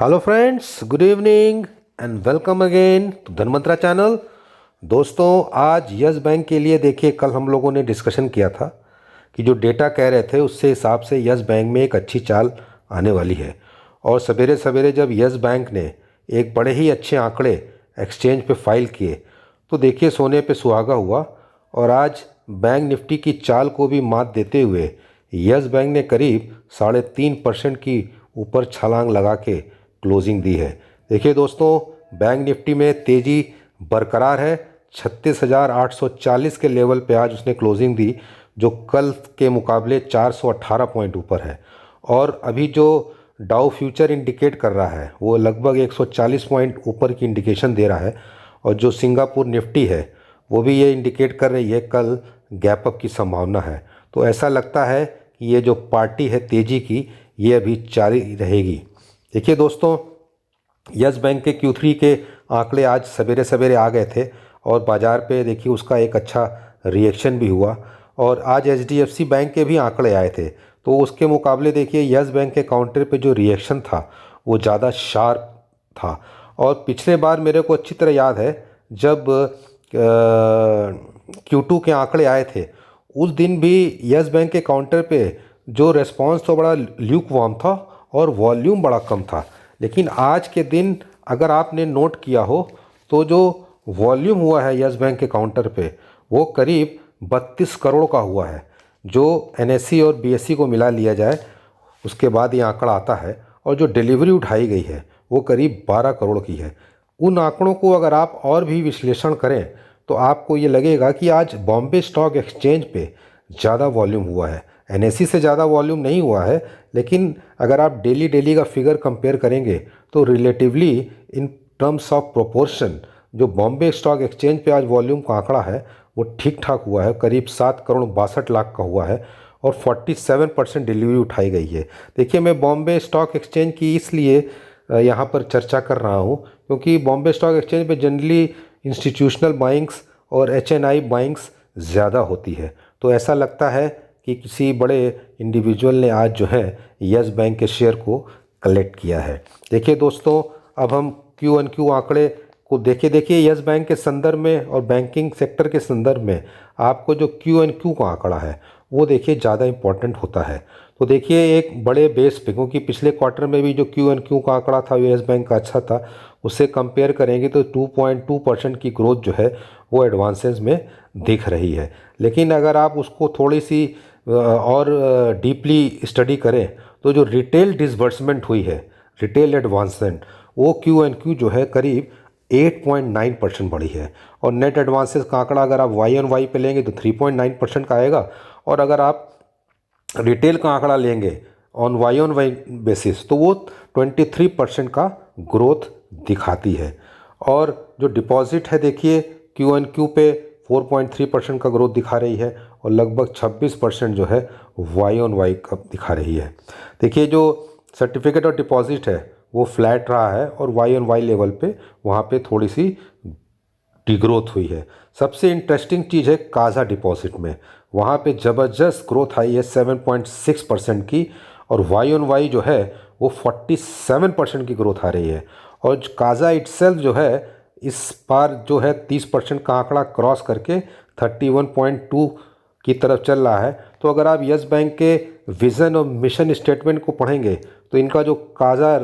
Hello friends, good evening and welcome again to Dhanmantra channel. दोस्तों, आज yes bank के लिए देखिए, कल हम लोगों ने डिस्कशन किया था कि जो डेटा कह रहे थे उससे हिसाब से यस बैंक में एक अच्छी चाल आने वाली है। और सवेरे सवेरे जब यस बैंक ने एक बड़े ही अच्छे आंकड़े एक्सचेंज पे फाइल किए तो देखिए सोने पे सुहागा हुआ। और आज बैंक निफ्टी की चाल को भी मात देते हुए यस बैंक ने करीब 3.5% की ऊपर छलांग लगा के क्लोजिंग दी है। देखिए दोस्तों, बैंक निफ्टी में तेज़ी बरकरार है। 36,840 के लेवल पे आज उसने क्लोजिंग दी, जो कल के मुकाबले 418 पॉइंट ऊपर है। और अभी जो डाउ फ्यूचर इंडिकेट कर रहा है वो लगभग 140 पॉइंट ऊपर की इंडिकेशन दे रहा है। और जो सिंगापुर निफ्टी है वो भी ये इंडिकेट कर रही है कल गैप अप की संभावना है। तो ऐसा लगता है कि ये जो पार्टी है तेज़ी की, ये अभी जारी रहेगी। देखिए दोस्तों, यस बैंक के Q3 के आंकड़े आज सवेरे सवेरे आ गए थे और बाज़ार पे देखिए उसका एक अच्छा रिएक्शन भी हुआ। और आज HDFC बैंक के भी आंकड़े आए थे, तो उसके मुकाबले देखिए यस बैंक के काउंटर पे जो रिएक्शन था वो ज़्यादा शार्प था। और पिछले बार मेरे को अच्छी तरह याद है, जब Q2 के आंकड़े आए थे उस दिन भी यस बैंक के काउंटर पे जो रेस्पॉन्स तो बड़ा ल्यूक वार्म था और वॉल्यूम बड़ा कम था। लेकिन आज के दिन अगर आपने नोट किया हो तो जो वॉल्यूम हुआ है यस बैंक के काउंटर पे वो करीब 32 करोड़ का हुआ है। जो NSE और BSE को मिला लिया जाए उसके बाद ये आंकड़ा आता है। और जो डिलीवरी उठाई गई है वो करीब 12 करोड़ की है। उन आंकड़ों को अगर आप और भी विश्लेषण करें तो आपको ये लगेगा कि आज बॉम्बे स्टॉक एक्सचेंज पे ज़्यादा वॉल्यूम हुआ है। NSE से ज़्यादा वॉल्यूम नहीं हुआ है, लेकिन अगर आप डेली का फिगर कंपेयर करेंगे तो relatively in terms of proportion जो बॉम्बे स्टॉक एक्सचेंज पे आज वॉल्यूम का आंकड़ा है वो ठीक ठाक हुआ है। करीब 7 करोड़ 62 लाख का हुआ है और 47% डिलीवरी उठाई गई है। देखिए, मैं बॉम्बे स्टॉक एक्सचेंज की इसलिए यहाँ पर चर्चा कर रहा हूँ क्योंकि बॉम्बे स्टॉक एक्सचेंज पे जनरली इंस्टीट्यूशनल बाइंग्स और HNI बाइंग्स ज़्यादा होती है। तो ऐसा लगता है कि किसी बड़े इंडिविजुअल ने आज जो है यस बैंक के शेयर को कलेक्ट किया है। देखिए दोस्तों, अब हम Q1Q आंकड़े को देखिए यस बैंक के संदर्भ में और बैंकिंग सेक्टर के संदर्भ में आपको जो Q1Q का आंकड़ा है वो देखिए ज़्यादा इम्पोर्टेंट होता है। तो देखिए एक बड़े बेस पे, क्योंकि पिछले क्वार्टर में भी जो Q1Q का आंकड़ा था यस बैंक का अच्छा था, उससे कंपेयर करेंगे तो 2.2% की ग्रोथ जो है वो एडवांसेस में दिख रही है। लेकिन अगर आप उसको थोड़ी सी और डीपली स्टडी करें तो जो रिटेल डिसबर्समेंट हुई है, रिटेल एडवांसमेंट, वो Q1Q जो है करीब 8.9% बढ़ी है। और नेट एडवांसेस का आंकड़ा अगर आप Y-on-Y पे लेंगे तो 3.9% का आएगा। और अगर आप रिटेल का आंकड़ा लेंगे ऑन Y-on-Y बेसिस तो वो 23% का ग्रोथ दिखाती है। और जो डिपॉजिट है देखिए Q1Q पे 4.3% का ग्रोथ दिखा रही है और लगभग 26% जो है Y-on-Y का दिखा रही है। देखिए जो सर्टिफिकेट और डिपॉजिट है वो फ्लैट रहा है और Y-on-Y लेवल पे वहाँ पे थोड़ी सी डिग्रोथ हुई है। सबसे इंटरेस्टिंग चीज़ है काज़ा डिपॉजिट में, वहाँ पे ज़बरदस्त ग्रोथ आई है 7.6% की। और Y-on-Y जो है वो 47% की ग्रोथ आ रही है। और काज़ा इटसेल्फ जो है इस बार जो है 30% का आंकड़ा क्रॉस करके 31.2 की तरफ चल रहा है। तो अगर आप यस बैंक के विज़न और मिशन स्टेटमेंट को पढ़ेंगे तो इनका जो काज़ा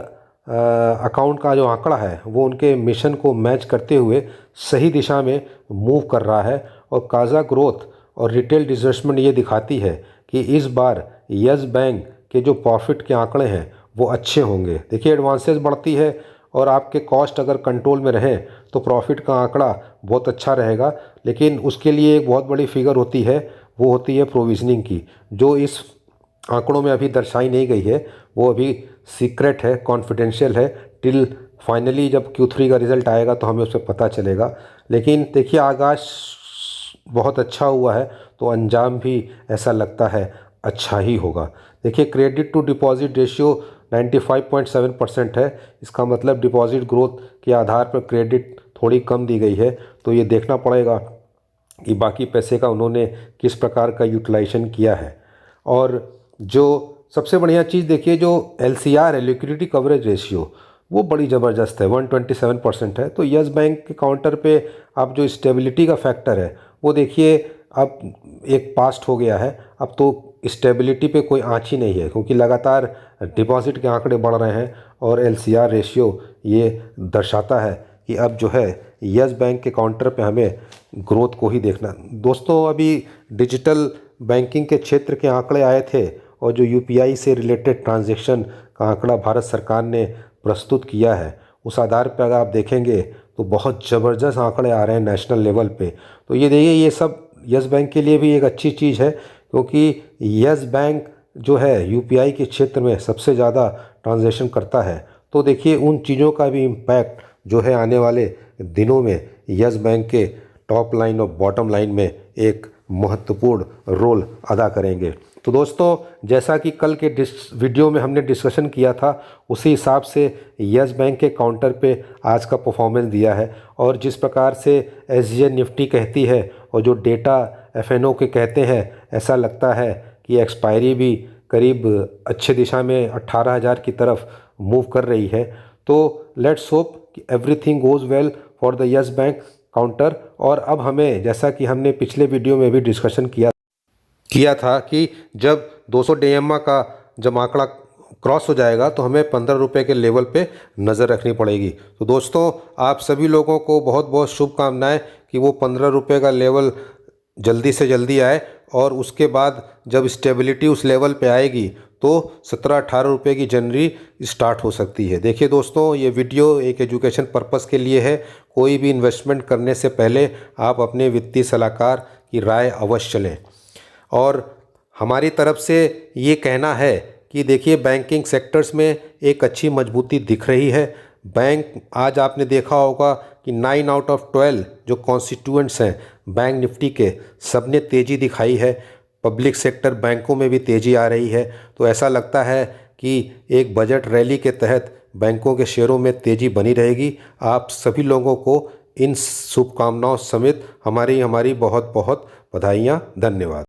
अकाउंट का जो आंकड़ा है वो उनके मिशन को मैच करते हुए सही दिशा में मूव कर रहा है। और काज़ा ग्रोथ और रिटेल डिसबर्समेंट ये दिखाती है कि इस बार यस बैंक के जो प्रॉफिट के आंकड़े हैं वो अच्छे होंगे। देखिए एडवांसेस बढ़ती है और आपके कॉस्ट अगर कंट्रोल में रहें तो प्रॉफिट का आंकड़ा बहुत अच्छा रहेगा। लेकिन उसके लिए एक बहुत बड़ी फिगर होती है, वो होती है प्रोविजनिंग की, जो इस आंकड़ों में अभी दर्शाई नहीं गई है। वो अभी सीक्रेट है, कॉन्फिडेंशियल है। टिल फाइनली जब Q3 का रिज़ल्ट आएगा तो हमें उस पर पता चलेगा। लेकिन देखिए आगाज बहुत अच्छा हुआ है तो अंजाम भी ऐसा लगता है अच्छा ही होगा। देखिए क्रेडिट टू डिपॉजिट रेशियो 95.7% है। इसका मतलब डिपॉजिट ग्रोथ के आधार पर क्रेडिट थोड़ी कम दी गई है। तो ये देखना पड़ेगा कि बाकी पैसे का उन्होंने किस प्रकार का यूटिलाइजेशन किया है। और जो सबसे बढ़िया चीज़ देखिए जो LCR है, लिक्विडिटी कवरेज रेशियो, वो बड़ी ज़बरदस्त है, 127% है। तो यस बैंक के काउंटर पे आप जो स्टेबिलिटी का फैक्टर है वो देखिए, अब एक पास्ट हो गया है, अब तो स्टेबिलिटी पे कोई आँच ही नहीं है, क्योंकि लगातार डिपॉजिट के आंकड़े बढ़ रहे हैं और LCR रेशियो ये दर्शाता है कि अब जो है यस बैंक के काउंटर पे हमें ग्रोथ को ही देखना। दोस्तों, अभी डिजिटल बैंकिंग के क्षेत्र के आंकड़े आए थे और जो UPI से रिलेटेड ट्रांजैक्शन का आंकड़ा भारत सरकार ने प्रस्तुत किया है, उस आधार पर अगर आप देखेंगे तो बहुत ज़बरदस्त आंकड़े आ रहे हैं नेशनल लेवल पे। तो ये देखिए, ये सब यस बैंक के लिए भी एक अच्छी चीज़ है, क्योंकि यस बैंक जो है UPI के क्षेत्र में सबसे ज़्यादा ट्रांजैक्शन करता है। तो देखिए, उन चीज़ों का भी इम्पैक्ट जो है आने वाले दिनों में यस बैंक के टॉप लाइन और बॉटम लाइन में एक महत्वपूर्ण रोल अदा करेंगे। तो दोस्तों, जैसा कि कल के वीडियो में हमने डिस्कशन किया था, उसी हिसाब से यस बैंक के काउंटर पे आज का परफॉर्मेंस दिया है। और जिस प्रकार से SGX निफ्टी कहती है और जो डेटा FNO के कहते हैं, ऐसा लगता है कि एक्सपायरी भी करीब अच्छे दिशा में 18,000 की तरफ मूव कर रही है। तो लेट्स होप कि everything goes well for the yes bank counter. और अब हमें, जैसा कि हमने पिछले वीडियो में भी डिस्कशन किया था कि जब 200 DMA का जब आंकड़ा क्रॉस हो जाएगा तो हमें 15 रुपये के लेवल पे नज़र रखनी पड़ेगी। तो दोस्तों, आप सभी लोगों को बहुत बहुत शुभकामनाएं कि वो 15 रुपये का लेवल जल्दी से जल्दी आए, और उसके बाद जब स्टेबिलिटी उस लेवल पे आएगी तो 17-18 रुपये की जर्नी स्टार्ट हो सकती है। देखिए दोस्तों, ये वीडियो एक एजुकेशन पर्पस के लिए है। कोई भी इन्वेस्टमेंट करने से पहले आप अपने वित्तीय सलाहकार की राय अवश्य लें। और हमारी तरफ से ये कहना है कि देखिए, बैंकिंग सेक्टर्स में एक अच्छी मजबूती दिख रही है। बैंक, आज आपने देखा होगा कि 9 आउट ऑफ 12 जो कॉन्स्टिट्यूएंट्स हैं बैंक निफ्टी के, सब ने तेज़ी दिखाई है। पब्लिक सेक्टर बैंकों में भी तेज़ी आ रही है। तो ऐसा लगता है कि एक बजट रैली के तहत बैंकों के शेयरों में तेज़ी बनी रहेगी। आप सभी लोगों को इन शुभकामनाओं समेत हमारी बहुत बहुत बधाइयाँ। धन्यवाद।